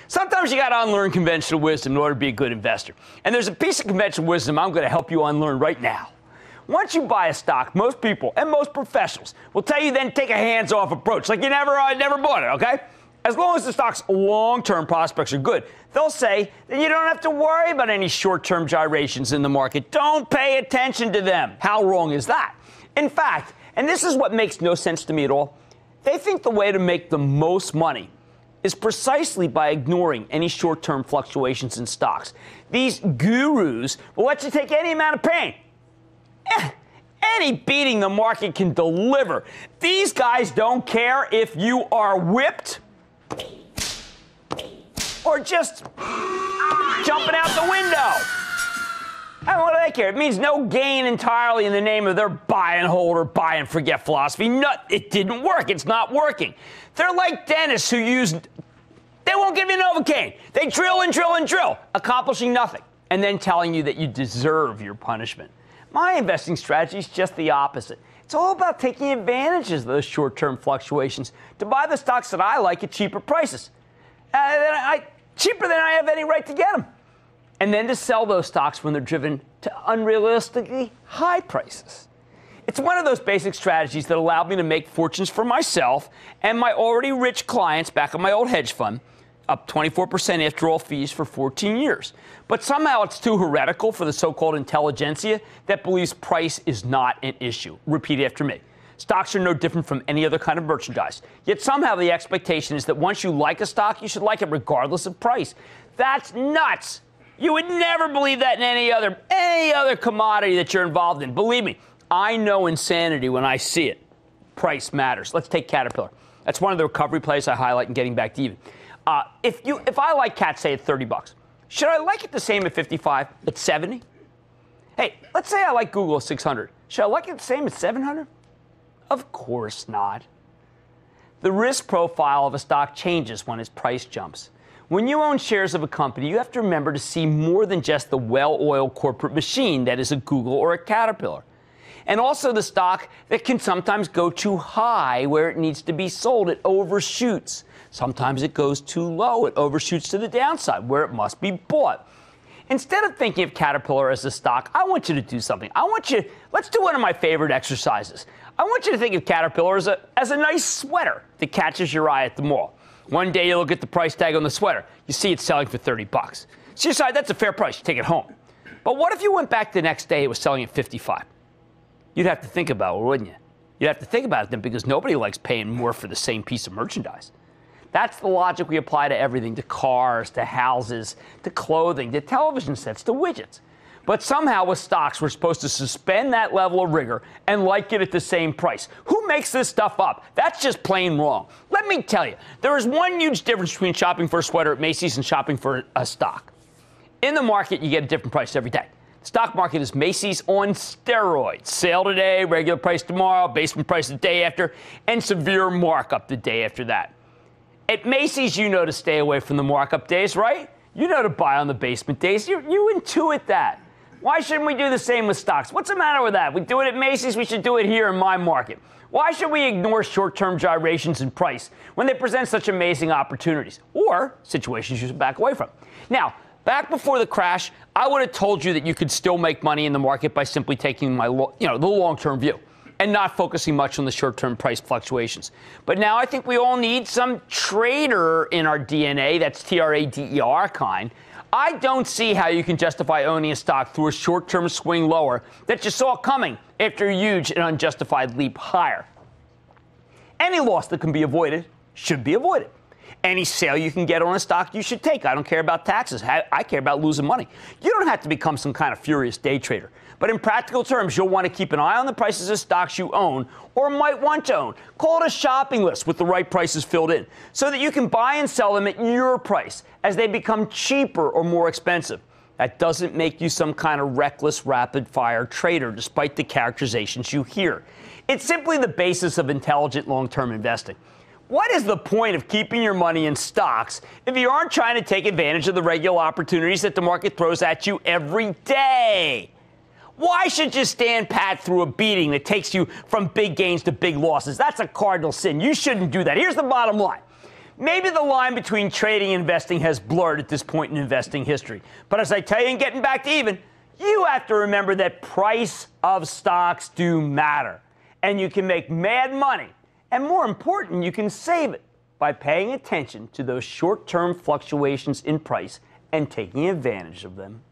Sometimes you got to unlearn conventional wisdom in order to be a good investor. And there's a piece of conventional wisdom I'm going to help you unlearn right now. Once you buy a stock, most people and most professionals will tell you then take a hands-off approach, like you never bought it, okay? As long as the stock's long-term prospects are good, they'll say that you don't have to worry about any short-term gyrations in the market. Don't pay attention to them. How wrong is that? In fact, and this is what makes no sense to me at all, they think the way to make the most money is precisely by ignoring any short-term fluctuations in stocks. These gurus will let you take any amount of pain. Any beating the market can deliver. These guys don't care if you are whipped or just jumping out the window. And what do they care? It means no gain entirely in the name of their buy and hold or buy and forget philosophy. No, it didn't work. It's not working. They're like dentists who they won't give you Novocaine. They drill and drill and drill, accomplishing nothing, and then telling you that you deserve your punishment. My investing strategy is just the opposite. It's all about taking advantages of those short-term fluctuations to buy the stocks that I like at cheaper prices. Cheaper than I have any right to get them. And then to sell those stocks when they're driven to unrealistically high prices. It's one of those basic strategies that allowed me to make fortunes for myself and my already rich clients back at my old hedge fund, up 24% after all fees for 14 years. But somehow it's too heretical for the so-called intelligentsia that believes price is not an issue. Repeat after me. Stocks are no different from any other kind of merchandise. Yet somehow the expectation is that once you like a stock, you should like it regardless of price. That's nuts. You would never believe that in any other commodity that you're involved in. Believe me, I know insanity when I see it. Price matters. Let's take Caterpillar. That's one of the recovery plays I highlight in Getting Back to Even. If I like Cat, say at $30, should I like it the same at 55, at 70? Hey, let's say I like Google at 600. Should I like it the same at 700? Of course not. The risk profile of a stock changes when its price jumps. When you own shares of a company, you have to remember to see more than just the well-oiled corporate machine that is a Google or a Caterpillar. And also the stock that can sometimes go too high where it needs to be sold. It overshoots. Sometimes it goes too low. It overshoots to the downside where it must be bought. Instead of thinking of Caterpillar as a stock, I want you to do something. Let's do one of my favorite exercises. I want you to think of Caterpillar as a nice sweater that catches your eye at the mall. One day you look at the price tag on the sweater. You see it's selling for $30. So you decide that's a fair price. You take it home. But what if you went back the next day it was selling at $55? You'd have to think about it, wouldn't you? You'd have to think about it then because nobody likes paying more for the same piece of merchandise. That's the logic we apply to everything, to cars, to houses, to clothing, to television sets, to widgets. But somehow with stocks, we're supposed to suspend that level of rigor and like it at the same price. Who makes this stuff up? That's just plain wrong. Let me tell you, there is one huge difference between shopping for a sweater at Macy's and shopping for a stock. In the market, you get a different price every day. The stock market is Macy's on steroids. Sale today, regular price tomorrow, basement price the day after, and severe markup the day after that. At Macy's, you know to stay away from the markup days, right? You know to buy on the basement days. You intuit that. Why shouldn't we do the same with stocks? What's the matter with that? We do it at Macy's, we should do it here in my market. Why should we ignore short-term gyrations in price when they present such amazing opportunities or situations you should back away from? Now, back before the crash, I would have told you that you could still make money in the market by simply taking the long-term view and not focusing much on the short-term price fluctuations. But now I think we all need some trader in our DNA, that's T-R-A-D-E-R kind. I don't see how you can justify owning a stock through a short-term swing lower that you saw coming after a huge and unjustified leap higher. Any loss that can be avoided should be avoided. Any sale you can get on a stock, you should take. I don't care about taxes. I care about losing money. You don't have to become some kind of furious day trader. But in practical terms, you'll want to keep an eye on the prices of stocks you own or might want to own. Call it a shopping list with the right prices filled in so that you can buy and sell them at your price as they become cheaper or more expensive. That doesn't make you some kind of reckless, rapid-fire trader, despite the characterizations you hear. It's simply the basis of intelligent long-term investing. What is the point of keeping your money in stocks if you aren't trying to take advantage of the regular opportunities that the market throws at you every day? Why should you stand pat through a beating that takes you from big gains to big losses? That's a cardinal sin. You shouldn't do that. Here's the bottom line. Maybe the line between trading and investing has blurred at this point in investing history. But as I tell you in Getting Back to Even, you have to remember that price of stocks do matter. And you can make mad money. And more important, you can save it by paying attention to those short-term fluctuations in price and taking advantage of them.